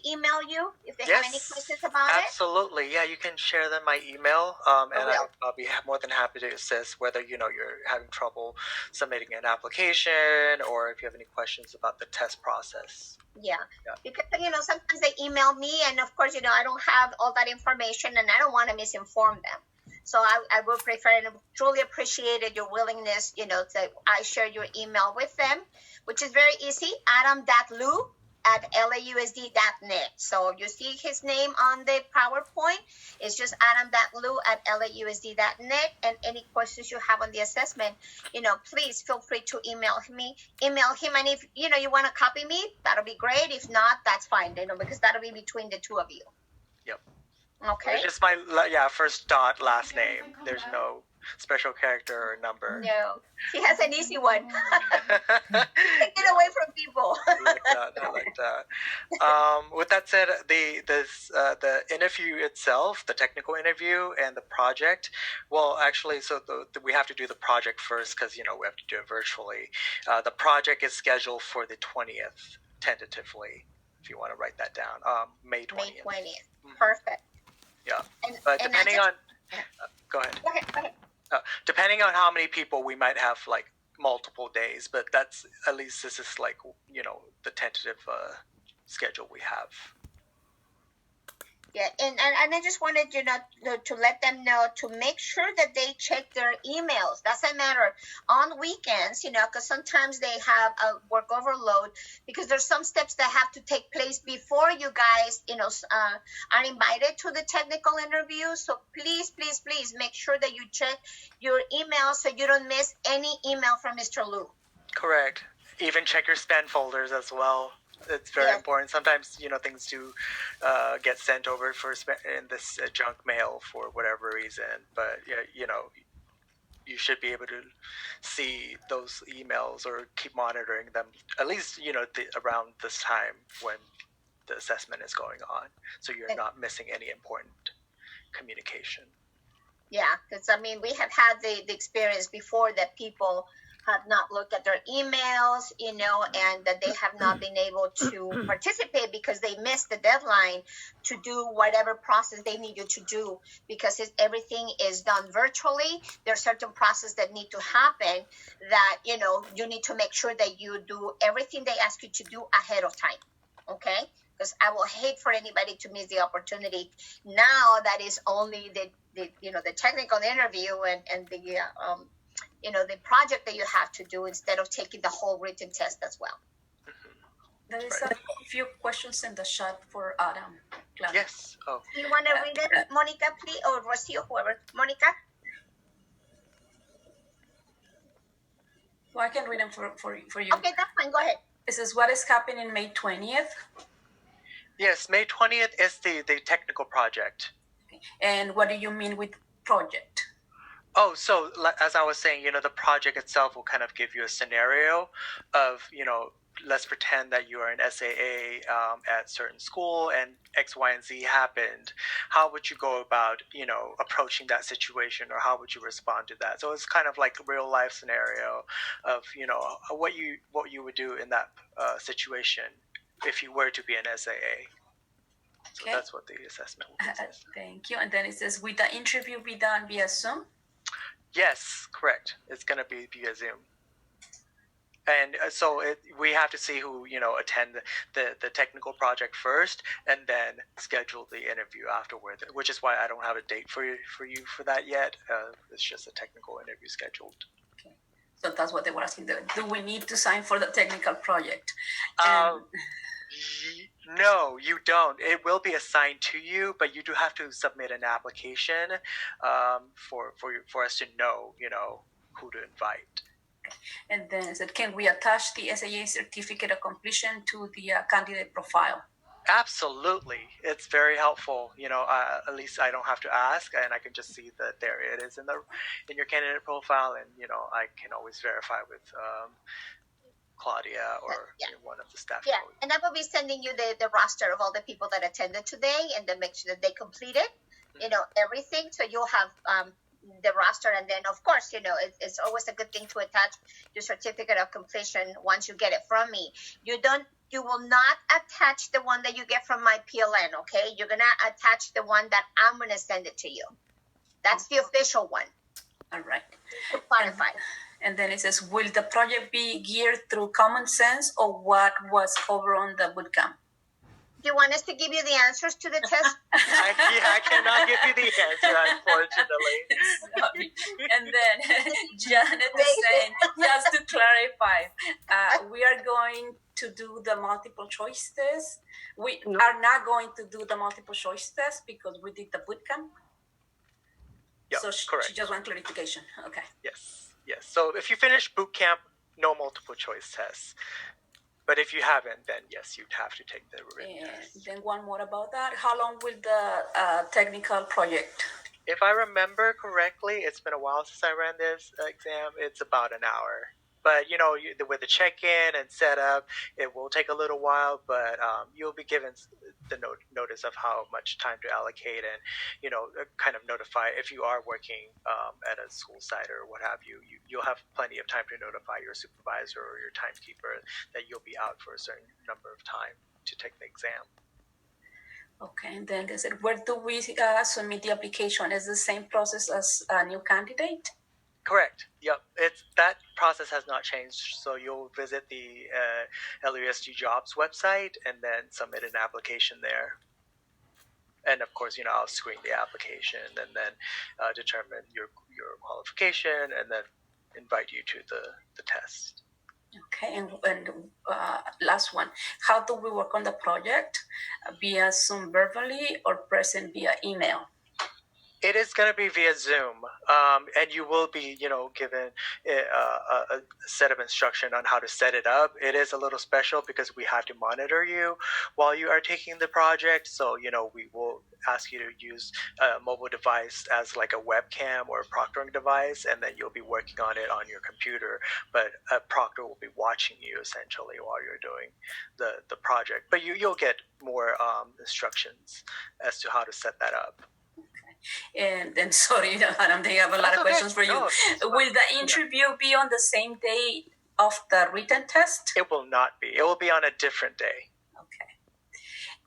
email you if they have any questions about it? Absolutely. Yeah, you can share them my email, and I'll be more than happy to assist whether you're having trouble submitting an application or if you have any questions about the test process. Yeah, because sometimes they email me, and of course I don't have all that information, and I don't want to misinform them. So I would prefer and truly appreciated your willingness, to I share your email with them, which is very easy, adam.lu@lausd.net. So you see his name on the PowerPoint. It's just adam.lu@lausd.net. And any questions you have on the assessment, please feel free to email him. And if, you want to copy me, that'll be great. If not, that's fine, because that'll be between the two of you. Yep. Okay. It's just my first dot last name. There's no special character or number. No, he has an easy one. Take it away from people. I like that. With that said, the interview itself, the technical interview, and the project. Well, actually, so we have to do the project first because we have to do it virtually. The project is scheduled for the 20th, tentatively. If you want to write that down, May 20th. May 20th. Perfect. Yeah, but depending on, go ahead. Go ahead. Depending on how many people, we might have like multiple days, but that's at least this is like the tentative schedule we have. Yeah, and I just wanted to let them know to make sure that they check their emails. Doesn't matter on weekends, because sometimes they have a work overload, because there's some steps that have to take place before you guys, are invited to the technical interview. So please make sure that you check your email so you don't miss any email from Mr. Liu. Correct. Even check your spam folders as well. It's very important. Sometimes things do get sent over in this junk mail for whatever reason, but you should be able to see those emails or keep monitoring them at least around this time when the assessment is going on, so you're not missing any important communication. Yeah, because we have had the experience before that people have not looked at their emails, and that they have not been able to participate because they missed the deadline to do whatever process they needed to do, because everything is done virtually. There are certain processes that need to happen that, you need to make sure that you do everything they ask you to do ahead of time, okay? Because I will hate for anybody to miss the opportunity. Now that is only the technical interview and the project that you have to do, instead of taking the whole written test as well. There is a few questions in the chat for Adam. Claudia. Yes. Oh. Do you want to read it, Monica, please, or Rocio, whoever? Monica? Well, I can read them for you. Okay, that's fine. Go ahead. This is what is happening May 20th. Yes, May 20th is the technical project. Okay. And what do you mean with project? Oh, so as I was saying, the project itself will kind of give you a scenario of, let's pretend that you are an SAA at certain school and X, Y, and Z happened. How would you go about, approaching that situation, or how would you respond to that? So it's kind of like a real life scenario of, what you would do in that situation if you were to be an SAA. So Okay. that's what the assessment will consist. Thank you. And then it says, will the interview be done via Zoom? Yes, correct. It's going to be via Zoom. And so we have to see who, attend the technical project first, and then schedule the interview afterward, which is why I don't have a date for you for that yet. It's just a technical interview scheduled. Okay. So that's what they were asking. Do we need to sign for the technical project? No, you don't. It will be assigned to you, but you do have to submit an application for us to know, who to invite. And then it said, can we attach the SAA certificate of completion to the candidate profile? Absolutely. It's very helpful. At least I don't have to ask, and I can just see that there it is in your candidate profile, and I can always verify with Claudia or one of the staff. Yeah, and I will be sending you the roster of all the people that attended today, and then make sure that they completed, everything. So you'll have the roster, and then of course, it's always a good thing to attach your certificate of completion once you get it from me. You don't you will not attach the one that you get from my PLN, okay? You're gonna attach the one that I'm gonna send it to you. That's the official one, All right. to clarify. And then it says, will the project be geared through common sense or what was covered on the bootcamp? Do you want us to give you the answers to the test? I cannot give you the answer, unfortunately. Sorry. And then Janet is saying, just to clarify, we are going to do the multiple choice test. We are not going to do the multiple choice test because we did the bootcamp. Yeah, So correct. she just want clarification. Okay. Yes. So if you finish boot camp, no multiple choice tests. But if you haven't, then yes, you'd have to take the written And test. then one more about that. How long will the technical project? If I remember correctly, it's been a while since I ran this exam. It's about an hour. But with the check-in and setup, it will take a little while. But you'll be given the notice of how much time to allocate, and kind of notify if you are working at a school site or what have you. You'll have plenty of time to notify your supervisor or your timekeeper that you'll be out for a certain number of time to take the exam. Okay, and then they said, where do we submit the application? Is the same process as a new candidate? Correct. Yep. That process has not changed. So you'll visit the LUSG Jobs website and then submit an application there. And of course, I'll screen the application and then determine your qualification and then invite you to the test. Okay, and last one. How do we work on the project? Via Zoom verbally or present via email? It is going to be via Zoom, and you will be, given a set of instruction on how to set it up. It is a little special because we have to monitor you while you are taking the project. So, we will ask you to use a mobile device as like a webcam or a proctoring device, and then you'll be working on it on your computer. But a proctor will be watching you essentially while you're doing the project. But you'll get more instructions as to how to set that up. And then, sorry, Adam, they have a lot of questions for you. No, will the interview be on the same day of the written test? It will not be. It will be on a different day. Okay.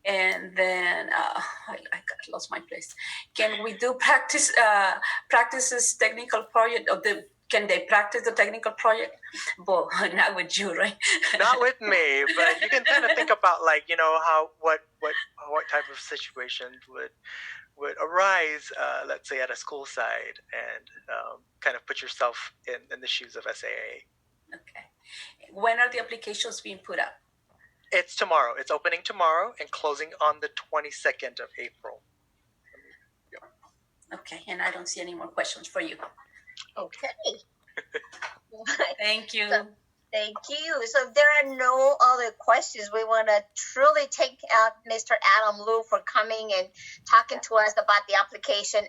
And then I lost my place. Can we do practices technical project? Can they practice the technical project? Well, not with you, right? Not with me, but you can kind of think about what type of situation would arise, let's say at a school site, and kind of put yourself in the shoes of SAA. Okay. When are the applications being put up? It's tomorrow. It's opening tomorrow and closing on the 22nd of April. Yeah. Okay, and I don't see any more questions for you. Okay. Thank you. Thank you. So if there are no other questions, we want to truly take Mr. Adam Liu for coming and talking to us about the application